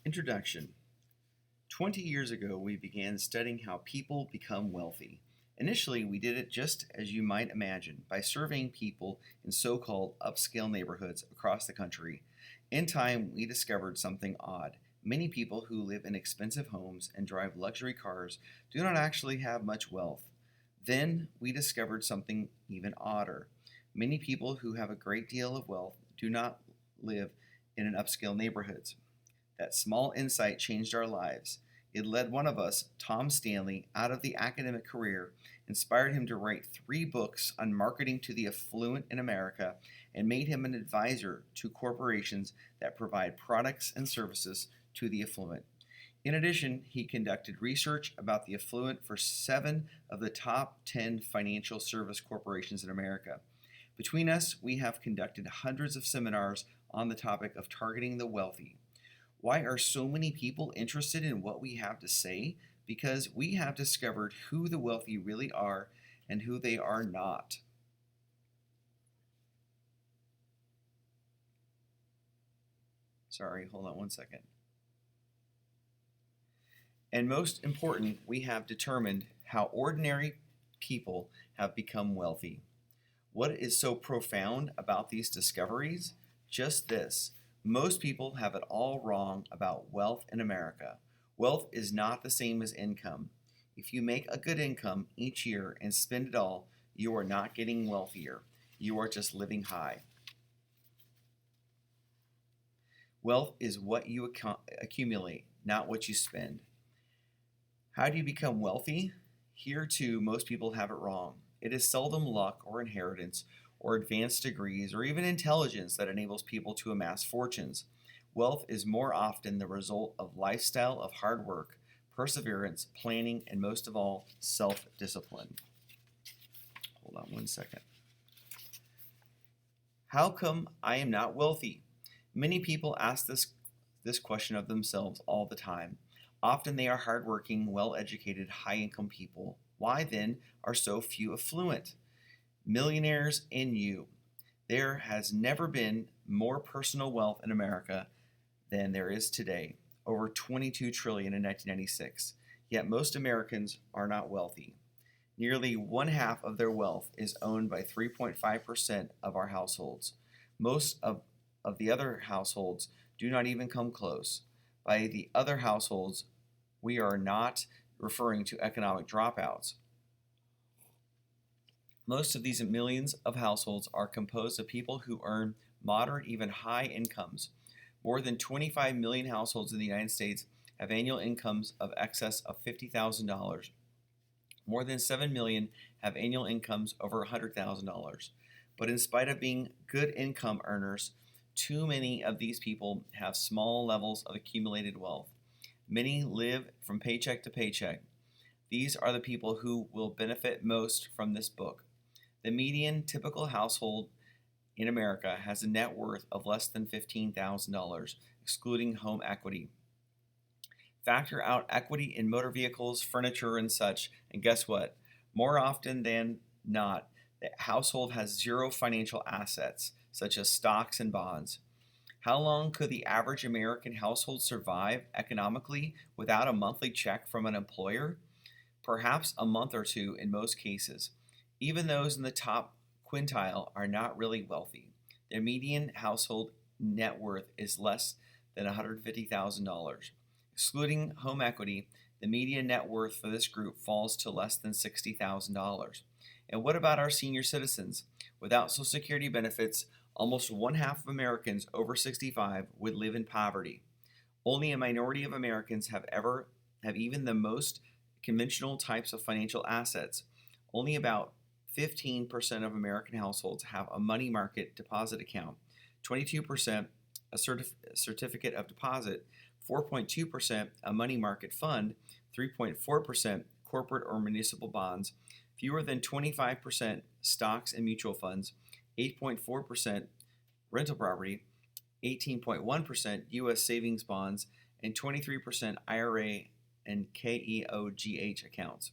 Introduction. 20 years ago, we began studying how people become wealthy. Initially, we did it just as you might imagine, by surveying people in so called upscale neighborhoods across the country. In time, we discovered something odd. Many people who live in expensive homes and drive luxury cars do not actually have much wealth. Then we discovered something even odder. Many people who have a great deal of wealth do not live in an upscale neighborhoods. That small insight changed our lives. It led one of us, Tom Stanley, out of the academic career, inspired him to write 3 books on marketing to the affluent in America, and made him an advisor to corporations that provide products and services to the affluent. In addition, he conducted research about the affluent for 7 of the top 10 financial service corporations in America. Between us, we have conducted hundreds of seminars on the topic of targeting the wealthy. Why are so many people interested in what we have to say? Because we have discovered who the wealthy really are and who they are not. Sorry, hold on one second. And most important, we have determined how ordinary people have become wealthy. What is so profound about these discoveries? Just this. Most people have it all wrong about wealth in America. Wealth is not the same as income. If you make a good income each year and spend it all, you are not getting wealthier. You are just living high. Wealth is what you accumulate, not what you spend. How do you become wealthy? Here too, most people have it wrong. It is seldom luck or inheritance or advanced degrees or even intelligence that enables people to amass fortunes. Wealth is more often the result of lifestyle of hard work, perseverance, planning, and most of all, self-discipline. Hold on one second. How come I am not wealthy? Many people ask this question of themselves all the time. Often they are hardworking, well-educated, high-income people. Why then are so few affluent? Millionaires in you. There has never been more personal wealth in America than there is today, over 22 trillion in 1996. Yet most Americans are not wealthy. Nearly one half of their wealth is owned by 3.5% of our households. Most of the other households do not even come close. By the other households, we are not referring to economic dropouts. Most of these millions of households are composed of people who earn moderate, even high incomes. More than 25 million households in the United States have annual incomes of excess of $50,000. More than 7 million have annual incomes over $100,000. But in spite of being good income earners, too many of these people have small levels of accumulated wealth. Many live from paycheck to paycheck. These are the people who will benefit most from this book. The median typical household in America has a net worth of less than $15,000, excluding home equity. Factor out equity in motor vehicles, furniture, and such, and guess what? More often than not, the household has zero financial assets, such as stocks and bonds. How long could the average American household survive economically without a monthly check from an employer? Perhaps a month or two in most cases. Even those in the top quintile are not really wealthy. Their median household net worth is less than $150,000. Excluding home equity, the median net worth for this group falls to less than $60,000. And what about our senior citizens? Without Social Security benefits, almost one half of Americans over 65 would live in poverty. Only a minority of Americans have even the most conventional types of financial assets. Only about 15% of American households have a money market deposit account, 22% a certificate of deposit, 4.2% a money market fund, 3.4% corporate or municipal bonds, fewer than 25% stocks and mutual funds, 8.4% rental property, 18.1% U.S. savings bonds, and 23% IRA and KEOGH accounts.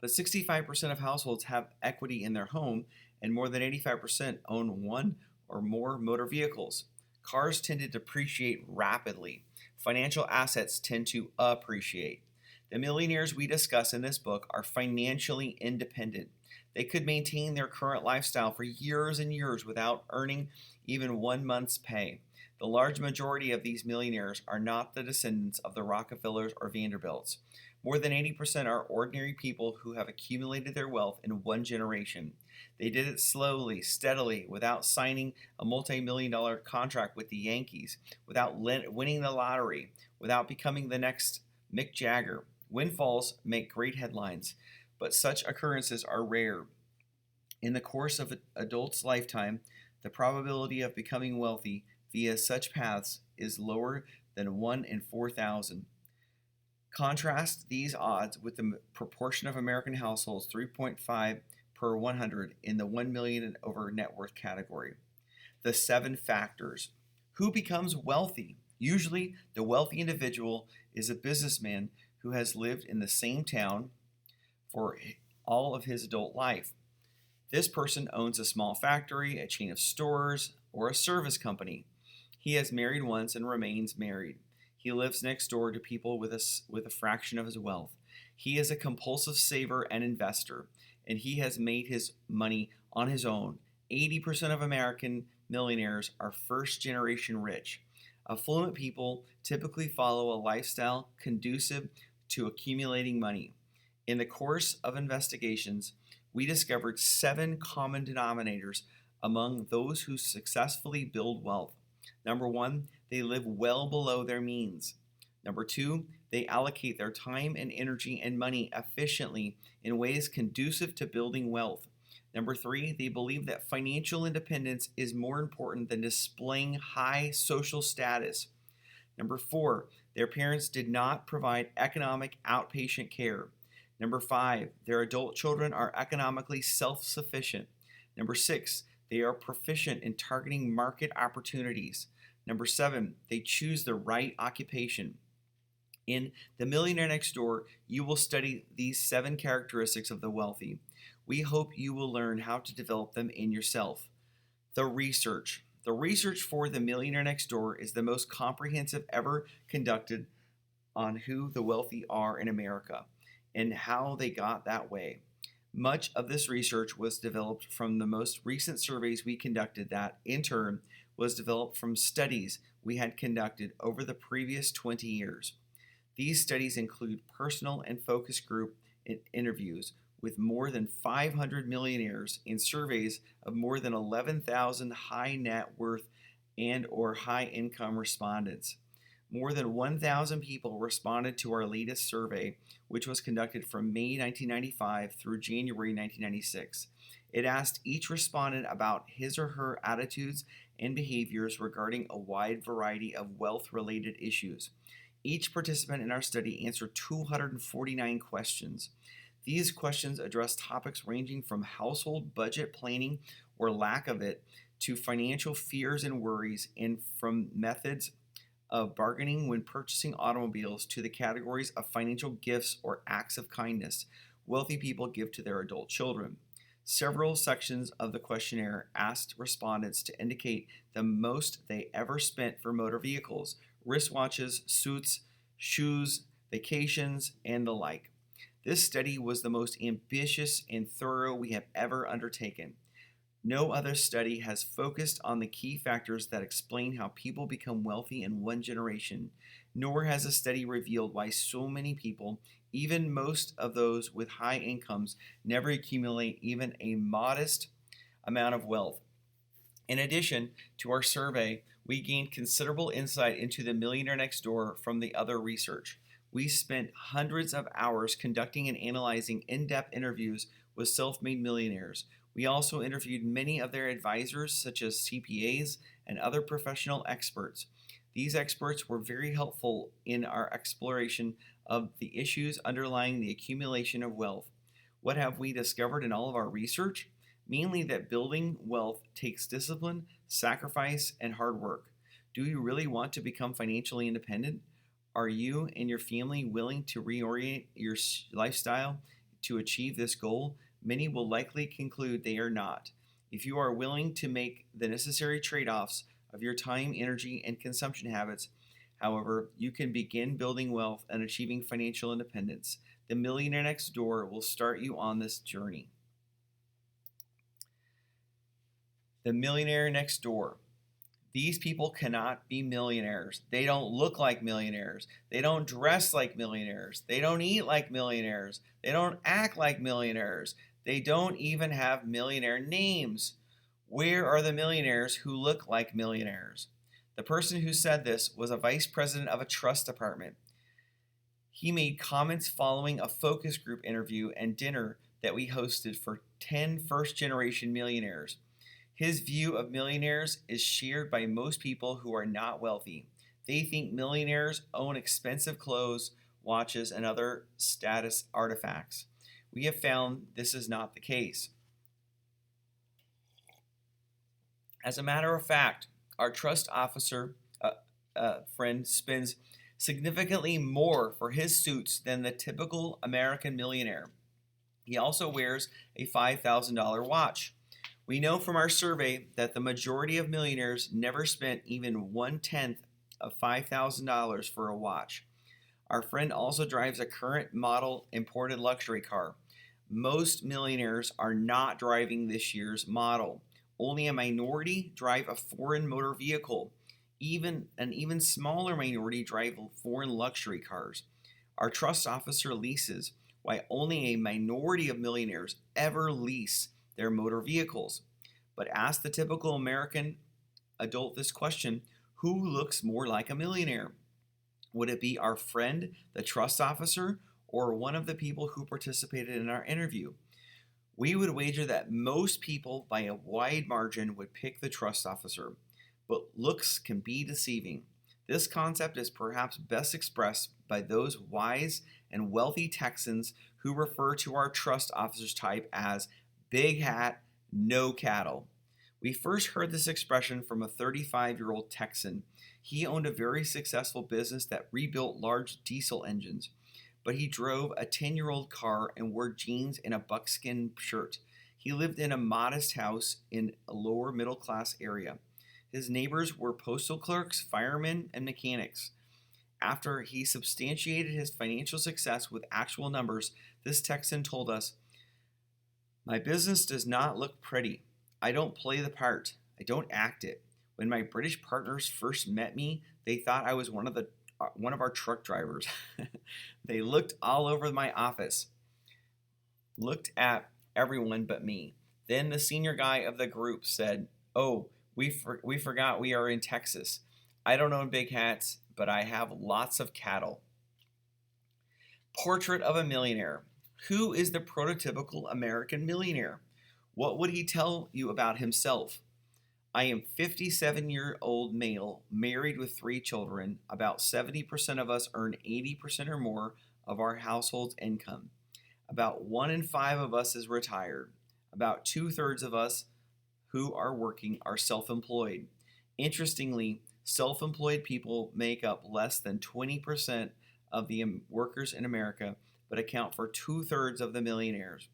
But 65% of households have equity in their home, and more than 85% own one or more motor vehicles. Cars tend to depreciate rapidly. Financial assets tend to appreciate. The millionaires we discuss in this book are financially independent. They could maintain their current lifestyle for years and years without earning even 1 month's pay. The large majority of these millionaires are not the descendants of the Rockefellers or Vanderbilts. More than 80% are ordinary people who have accumulated their wealth in one generation. They did it slowly, steadily, without signing a multi-million-dollar contract with the Yankees, without winning the lottery, without becoming the next Mick Jagger. Windfalls make great headlines, but such occurrences are rare. In the course of an adult's lifetime, the probability of becoming wealthy via such paths is lower than 1 in 4,000. Contrast these odds with the proportion of American households 3.5 per 100 in the 1 million and over net worth category. The 7 factors. Who becomes wealthy? Usually, the wealthy individual is a businessman who has lived in the same town for all of his adult life. This person owns a small factory, a chain of stores, or a service company. He has married once and remains married. He lives next door to people with a fraction of his wealth. He is a compulsive saver and investor, and he has made his money on his own. 80% of American millionaires are first-generation rich. Affluent people typically follow a lifestyle conducive to accumulating money. In the course of investigations, we discovered 7 common denominators among those who successfully build wealth. Number 1, they live well below their means. Number 2, they allocate their time and energy and money efficiently in ways conducive to building wealth. Number 3, they believe that financial independence is more important than displaying high social status. Number 4, their parents did not provide economic outpatient care. Number 5, their adult children are economically self-sufficient. Number 6, they are proficient in targeting market opportunities. Number 7, they choose the right occupation. In The Millionaire Next Door, you will study these 7 characteristics of the wealthy. We hope you will learn how to develop them in yourself. The research. The research for The Millionaire Next Door is the most comprehensive ever conducted on who the wealthy are in America and how they got that way. Much of this research was developed from the most recent surveys we conducted that, in turn, was developed from studies we had conducted over the previous 20 years. These studies include personal and focus group interviews with more than 500 millionaires in surveys of more than 11,000 high net worth and or high income respondents. More than 1,000 people responded to our latest survey, which was conducted from May 1995 through January 1996. It asked each respondent about his or her attitudes and behaviors regarding a wide variety of wealth-related issues. Each participant in our study answered 249 questions. These questions address topics ranging from household budget planning or lack of it to financial fears and worries, and from methods of bargaining when purchasing automobiles to the categories of financial gifts or acts of kindness wealthy people give to their adult children. Several sections of the questionnaire asked respondents to indicate the most they ever spent for motor vehicles, wristwatches, suits, shoes, vacations, and the like. This study was the most ambitious and thorough we have ever undertaken. No other study has focused on the key factors that explain how people become wealthy in one generation, nor has a study revealed why so many people, even most of those with high incomes, never accumulate even a modest amount of wealth. In addition to our survey, we gained considerable insight into the millionaire next door from the other research. We spent hundreds of hours conducting and analyzing in-depth interviews with self-made millionaires. We also interviewed many of their advisors, such as CPAs and other professional experts. These experts were very helpful in our exploration of the issues underlying the accumulation of wealth. What have we discovered in all of our research? Mainly that building wealth takes discipline, sacrifice, and hard work. Do you really want to become financially independent? Are you and your family willing to reorient your lifestyle to achieve this goal? Many will likely conclude they are not. If you are willing to make the necessary trade-offs, of your time, energy, and consumption habits. However, you can begin building wealth and achieving financial independence. The Millionaire Next Door will start you on this journey. The Millionaire Next Door. These people cannot be millionaires. They don't look like millionaires. They don't dress like millionaires. They don't eat like millionaires. They don't act like millionaires. They don't even have millionaire names. Where are the millionaires who look like millionaires? The person who said this was a vice president of a trust department. He made comments following a focus group interview and dinner that we hosted for 10 first-generation millionaires. His view of millionaires is shared by most people who are not wealthy. They think millionaires own expensive clothes, watches, and other status artifacts. We have found this is not the case. As a matter of fact, our trust officer friend spends significantly more for his suits than the typical American millionaire. He also wears a $5,000 watch. We know from our survey that the majority of millionaires never spent even 1/10 of $5,000 for a watch. Our friend also drives a current model imported luxury car. Most millionaires are not driving this year's model. Only a minority drive a foreign motor vehicle. An even smaller minority drive foreign luxury cars. Our trust officer leases, while only a minority of millionaires ever lease their motor vehicles. But ask the typical American adult this question: who looks more like a millionaire? Would it be our friend, the trust officer, or one of the people who participated in our interview? We would wager that most people, by a wide margin, would pick the trust officer. But looks can be deceiving. This concept is perhaps best expressed by those wise and wealthy Texans who refer to our trust officers type as big hat, no cattle. We first heard this expression from a 35-year-old Texan. He owned a very successful business that rebuilt large diesel engines, but he drove a 10-year-old car and wore jeans and a buckskin shirt. He lived in a modest house in a lower middle class area. His neighbors were postal clerks, firemen, and mechanics. After he substantiated his financial success with actual numbers, this Texan told us, "My business does not look pretty. I don't play the part. I don't act it. When my British partners first met me, they thought I was one of our truck drivers. They looked all over my office, looked at everyone but me. Then the senior guy of the group said, 'Oh, we forgot we are in Texas. I don't own big hats, but I have lots of cattle.'" Portrait of a millionaire. Who is the prototypical American millionaire? What would he tell you about himself? "I am 57-year-old male, married with 3 children. About 70% of us earn 80% or more of our household's income. About 1 in 5 of us is retired. About 2/3 of us who are working are self-employed. Interestingly, self-employed people make up less than 20% of the workers in America, but account for 2/3 of the millionaires.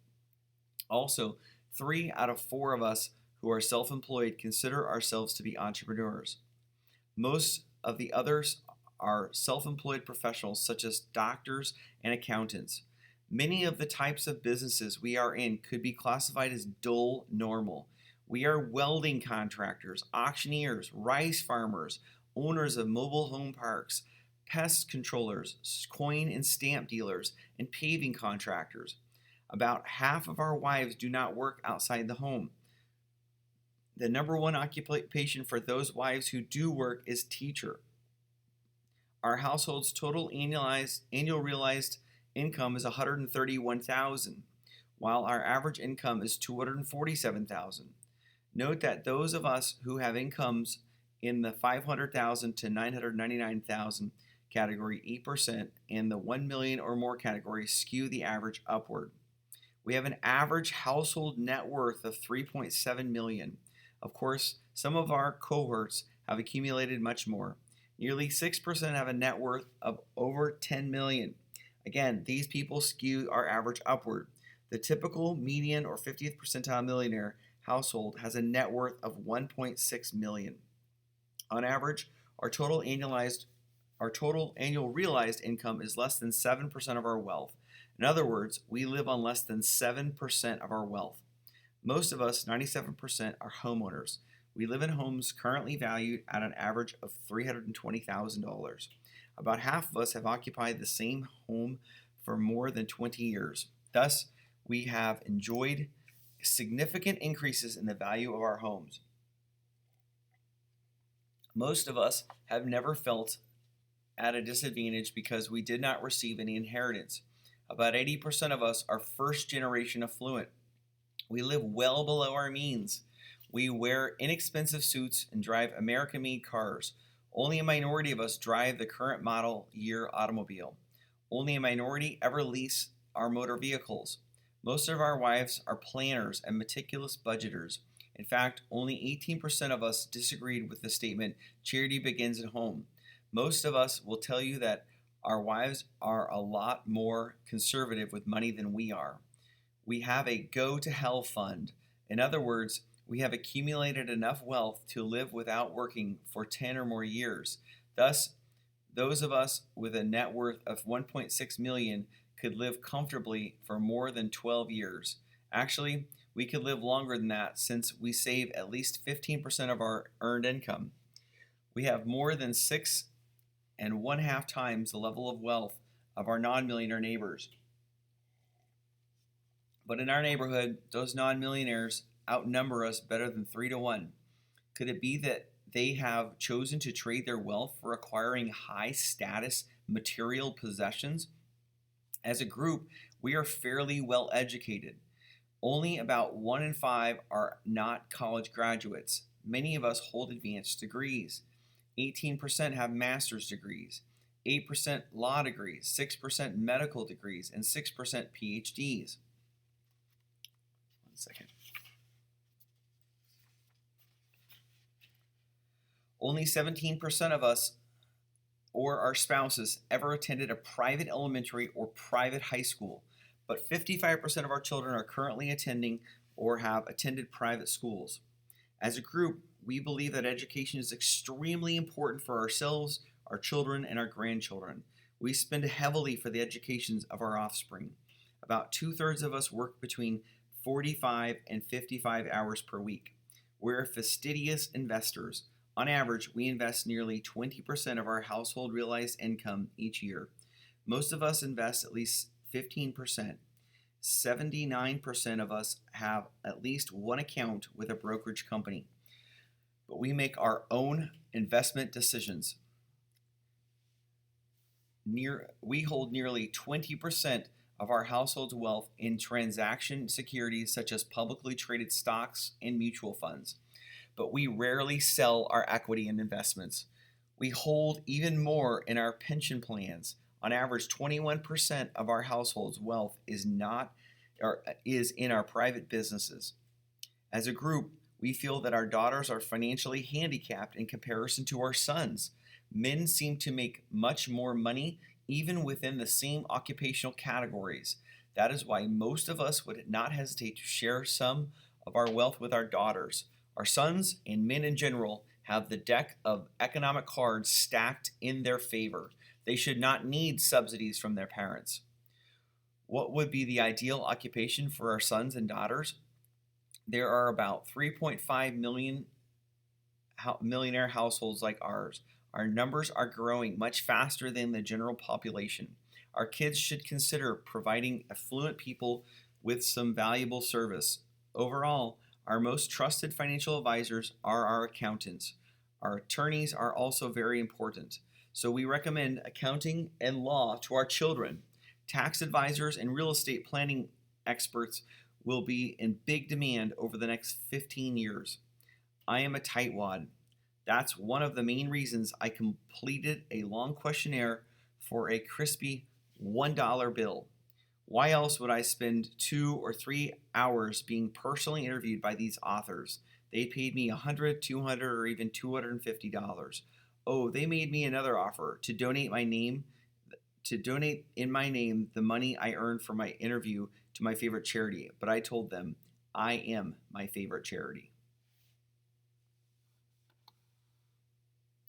Also, 3 out of 4 of us who are self-employed consider ourselves to be entrepreneurs. Most of the others are self-employed professionals such as doctors and accountants. Many of the types of businesses we are in could be classified as dull normal. We are welding contractors, auctioneers, rice farmers, owners of mobile home parks, pest controllers, coin and stamp dealers, and paving contractors. About half of our wives do not work outside the home. The number one occupation for those wives who do work is teacher. Our household's total annual realized income is $131,000, while our average income is $247,000. Note that those of us who have incomes in the $500,000 to $999,000 category 8%, and the $1 million or more category skew the average upward. We have an average household net worth of $3.7 million. Of course, some of our cohorts have accumulated much more. Nearly 6% have a net worth of over $10 million. Again, these people skew our average upward. The typical median or 50th percentile millionaire household has a net worth of $1.6 million. On average, our total annualized our total annual realized income is less than 7% of our wealth. In other words, we live on less than 7% of our wealth. Most of us, 97%, are homeowners. We live in homes currently valued at an average of $320,000. About half of us have occupied the same home for more than 20 years. Thus, we have enjoyed significant increases in the value of our homes. Most of us have never felt at a disadvantage because we did not receive any inheritance. About 80% of us are first generation affluent. We live well below our means. We wear inexpensive suits and drive American made cars. Only a minority of us drive the current model year automobile. Only a minority ever lease our motor vehicles. Most of our wives are planners and meticulous budgeters. In fact, only 18% of us disagreed with the statement, charity begins at home. Most of us will tell you that our wives are a lot more conservative with money than we are. We have a go to hell fund. In other words, we have accumulated enough wealth to live without working for 10 or more years. Thus, those of us with a net worth of 1.6 million could live comfortably for more than 12 years. Actually, we could live longer than that since we save at least 15% of our earned income. We have more than 6.5 times the level of wealth of our non-millionaire neighbors. But in our neighborhood, those non-millionaires outnumber us better than 3-1. Could it be that they have chosen to trade their wealth for acquiring high status material possessions? As a group, we are fairly well educated. Only about 1 in 5 are not college graduates. Many of us hold advanced degrees. 18% have master's degrees, 8% law degrees, 6% medical degrees, and 6% PhDs. 1 second. Only 17% of us or our spouses ever attended a private elementary or private high school, but 55% of our children are currently attending or have attended private schools. As a group, we believe that education is extremely important for ourselves, our children, and our grandchildren. We spend heavily for the educations of our offspring. About 2/3 of us work between 45 and 55 hours per week. We're fastidious investors. On average, we invest nearly 20% of our household realized income each year. Most of us invest at least 15%. 79% of us have at least one account with a brokerage company. But we make our own investment decisions. We hold nearly 20% of our household's wealth in transaction securities such as publicly traded stocks and mutual funds. But we rarely sell our equity in investments. We hold even more in our pension plans. On average, 21% of our household's wealth is in our private businesses. As a group, we feel that our daughters are financially handicapped in comparison to our sons. Men seem to make much more money even within the same occupational categories. That is why most of us would not hesitate to share some of our wealth with our daughters. Our sons and men in general have the deck of economic cards stacked in their favor. They should not need subsidies from their parents. What would be the ideal occupation for our sons and daughters? There are about 3.5 million millionaire households like ours. Our numbers are growing much faster than the general population. Our kids should consider providing affluent people with some valuable service. Overall, our most trusted financial advisors are our accountants. Our attorneys are also very important. So we recommend accounting and law to our children. Tax advisors and real estate planning experts will be in big demand over the next 15 years. I am a tightwad. That's one of the main reasons I completed a long questionnaire for a crispy $1 bill. Why else would I spend 2 or 3 hours being personally interviewed by these authors? They paid me $100, $200, or even $250. Oh, they made me another offer to donate in my name the money I earned from my interview to my favorite charity. But I told them, I am my favorite charity.